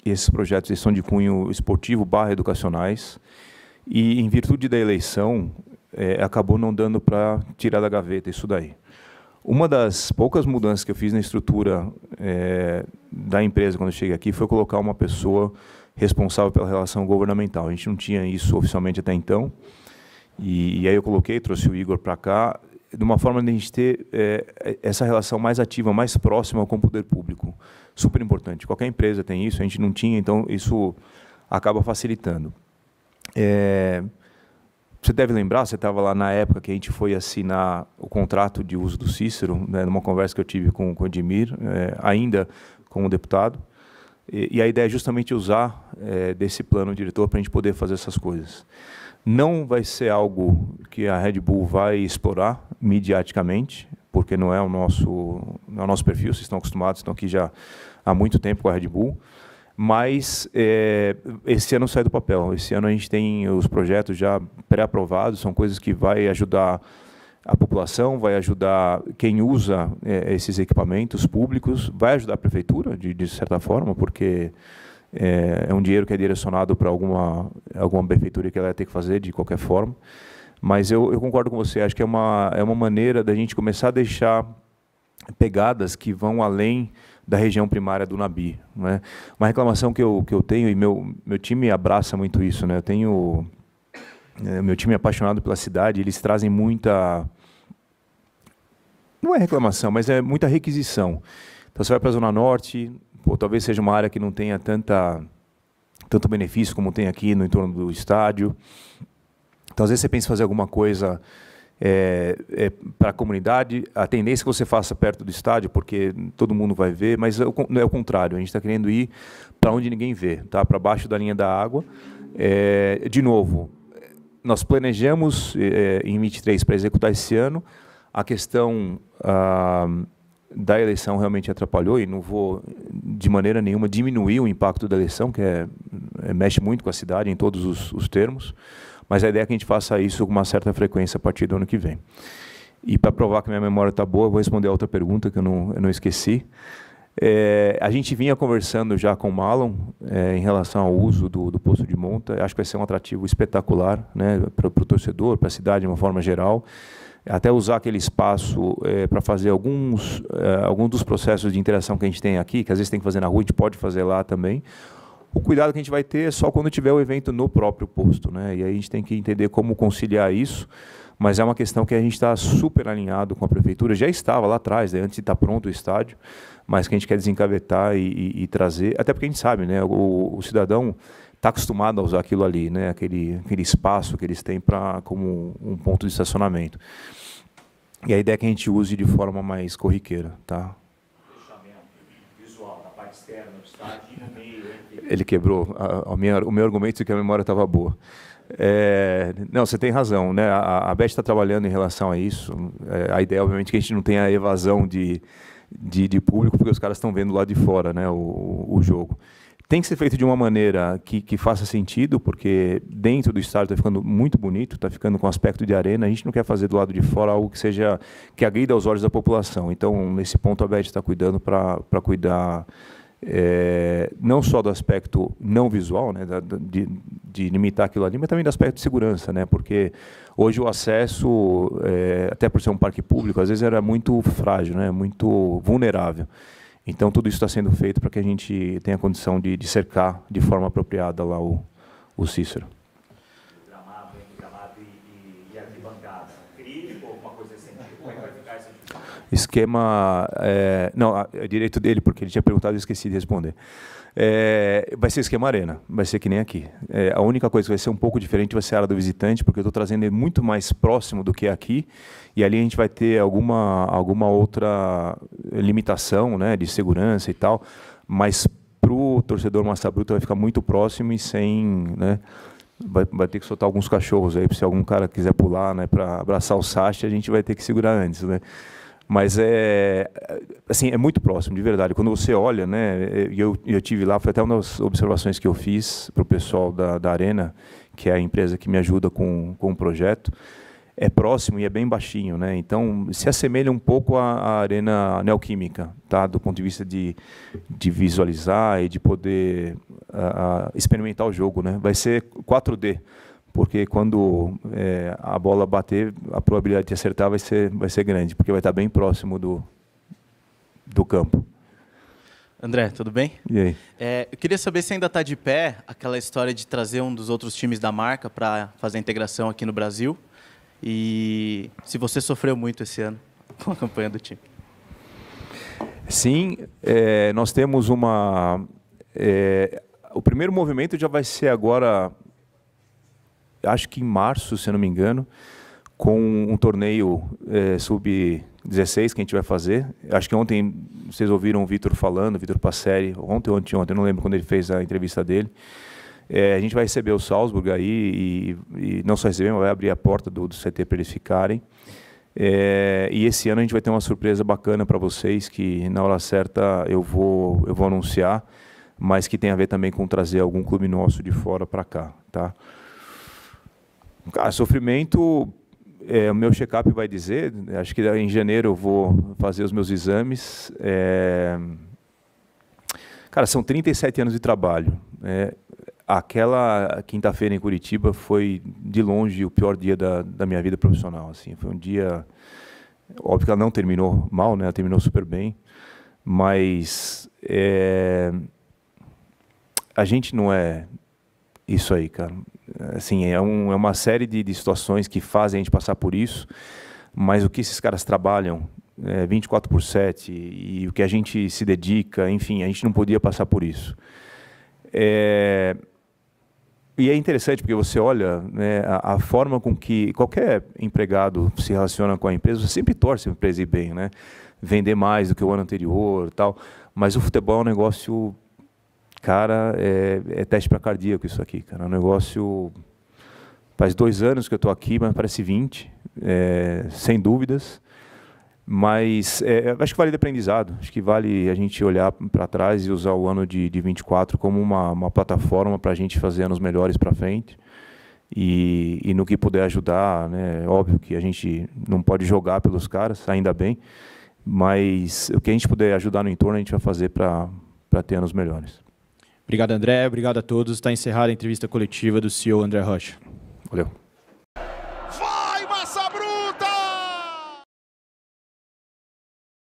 E esses projetos eles são de cunho esportivo / educacionais. E, em virtude da eleição, acabou não dando para tirar da gaveta isso daí. Uma das poucas mudanças que eu fiz na estrutura da empresa quando eu cheguei aqui foi colocar uma pessoa responsável pela relação governamental. A gente não tinha isso oficialmente até então. E aí eu trouxe o Igor para cá, de uma forma de a gente ter essa relação mais ativa, mais próxima com o poder público. Super importante. Qualquer empresa tem isso, a gente não tinha, então isso acaba facilitando. Você deve lembrar, você estava lá na época que a gente foi assinar o contrato de uso do Cícero, né, numa conversa que eu tive com o Edmir, ainda como deputado, e a ideia é justamente usar desse plano diretor para a gente poder fazer essas coisas. Não vai ser algo que a Red Bull vai explorar mediaticamente, porque não é o nosso perfil, vocês estão acostumados, estão aqui já há muito tempo com a Red Bull, mas esse ano sai do papel. Esse ano a gente tem os projetos já pré-aprovados, são coisas que vai ajudar a população, vai ajudar quem usa esses equipamentos públicos, vai ajudar a prefeitura, de certa forma, porque é um dinheiro que é direcionado para alguma prefeitura que ela vai ter que fazer de qualquer forma. Mas eu concordo com você, acho que é uma maneira da gente começar a deixar pegadas que vão além da região primária do Nabi, né? Uma reclamação que eu tenho, e meu time abraça muito isso, né? Meu time é apaixonado pela cidade, eles trazem muita... Não é reclamação, mas é muita requisição. Então você vai para a Zona Norte, talvez seja uma área que não tenha tanto benefício como tem aqui no entorno do estádio. Então, às vezes, você pensa em fazer alguma coisa para a comunidade, a tendência é que você faça perto do estádio, porque todo mundo vai ver, mas não é o contrário, a gente está querendo ir para onde ninguém vê, tá? Para baixo da linha da água. De novo, nós planejamos em 23 para executar esse ano. A questão da eleição realmente atrapalhou, e não vou, de maneira nenhuma, diminuir o impacto da eleição, que mexe muito com a cidade em todos os termos, mas a ideia é que a gente faça isso com uma certa frequência a partir do ano que vem. E para provar que minha memória está boa, eu vou responder a outra pergunta que eu não esqueci. A gente vinha conversando já com o Marlon em relação ao uso do posto de monta. Acho que vai ser um atrativo espetacular, né, para o torcedor, para a cidade de uma forma geral. Até usar aquele espaço para fazer alguns dos processos de interação que a gente tem aqui, que às vezes tem que fazer na rua, a gente pode fazer lá também. O cuidado que a gente vai ter é só quando tiver o evento no próprio posto, né? E aí a gente tem que entender como conciliar isso, mas é uma questão que a gente está super alinhado com a prefeitura, já estava lá atrás, né, antes de estar pronto o estádio, mas que a gente quer desencavetar e trazer, até porque a gente sabe, né, o cidadão está acostumado a usar aquilo ali, né, aquele espaço que eles têm como um ponto de estacionamento. E a ideia é que a gente use de forma mais corriqueira, tá? visual, na parte externa do estádio e no meio. Ele quebrou. O meu argumento é que a memória estava boa. Não, você tem razão, né? A Bet está trabalhando em relação a isso. A ideia, obviamente, é que a gente não tenha evasão de público, porque os caras estão vendo lá de fora, né, o jogo. Tem que ser feito de uma maneira que faça sentido, porque dentro do estádio está ficando muito bonito, está ficando com aspecto de arena. A gente não quer fazer do lado de fora algo que agrida aos olhos da população. Então, nesse ponto, a Bet está cuidando para cuidar não só do aspecto não visual, né, de limitar aquilo ali, mas também do aspecto de segurança, né, porque hoje o acesso, até por ser um parque público, às vezes era muito frágil, né, muito vulnerável. Então, tudo isso está sendo feito para que a gente tenha condição de cercar de forma apropriada lá o Cícero. Gramado, entre gramado e arquibancada. Crítico ou alguma coisa assim? Como é que vai ficar esse esquema? Não, é direito dele, porque ele tinha perguntado e eu esqueci de responder. Vai ser esquema arena, vai ser que nem aqui. A única coisa que vai ser um pouco diferente vai ser a área do visitante, porque eu estou trazendo ele muito mais próximo do que aqui, e ali a gente vai ter alguma outra limitação, né, de segurança e tal, mas para o torcedor Massa Bruta vai ficar muito próximo e sem, né, vai ter que soltar alguns cachorros aí, se algum cara quiser pular, né, para abraçar o Sacha, a gente vai ter que segurar antes, né. Mas assim, é muito próximo, de verdade. Quando você olha, né, eu tive lá, foi até uma das observações que eu fiz para o pessoal da Arena, que é a empresa que me ajuda com o projeto, é próximo e é bem baixinho, né? Então, se assemelha um pouco à Arena Neoquímica, tá? Do ponto de vista de visualizar e de poder experimentar o jogo, né? Vai ser 4D. Porque quando a bola bater, a probabilidade de acertar vai ser grande, porque vai estar bem próximo do campo. André, tudo bem? E aí? Eu queria saber se ainda está de pé aquela história de trazer um dos outros times da marca para fazer a integração aqui no Brasil. E se você sofreu muito esse ano com a campanha do time. Sim, nós temos o primeiro movimento já vai ser agora, acho que em março, se eu não me engano, com um torneio sub-16 que a gente vai fazer. Acho que ontem vocês ouviram o Vitor falando, Vitor Passeri, ontem, eu não lembro quando ele fez a entrevista dele. A gente vai receber o Salzburg aí e não só receber, mas vai abrir a porta do CT para eles ficarem. E esse ano a gente vai ter uma surpresa bacana para vocês, que na hora certa eu vou anunciar, mas que tem a ver também com trazer algum clube nosso de fora para cá, tá? Cara, sofrimento, o meu check-up vai dizer, acho que em janeiro eu vou fazer os meus exames. Cara, são 37 anos de trabalho. Aquela quinta-feira em Curitiba foi, de longe, o pior dia da minha vida profissional. Assim. Foi um dia... Óbvio que ela não terminou mal, né? Ela terminou super bem, mas a gente não é isso aí, cara. Assim, é uma série de situações que fazem a gente passar por isso, mas o que esses caras trabalham 24/7 e o que a gente se dedica, enfim, a gente não podia passar por isso. E é interessante porque você olha, né, a forma com que qualquer empregado se relaciona com a empresa, você sempre torce para a empresa ir bem, né? Vender mais do que o ano anterior, tal. Mas o futebol é um negócio, cara, é teste para cardíaco isso aqui, cara. É um negócio, faz 2 anos que eu estou aqui, mas parece 20, sem dúvidas. Mas acho que vale de aprendizado, acho que vale a gente olhar para trás e usar o ano de 24 como uma plataforma para a gente fazer anos melhores para frente e no que puder ajudar, né? Óbvio que a gente não pode jogar pelos caras, ainda bem, mas o que a gente puder ajudar no entorno a gente vai fazer para ter anos melhores. Obrigado, André, obrigado a todos. Está encerrada a entrevista coletiva do CEO André Rocha. Valeu.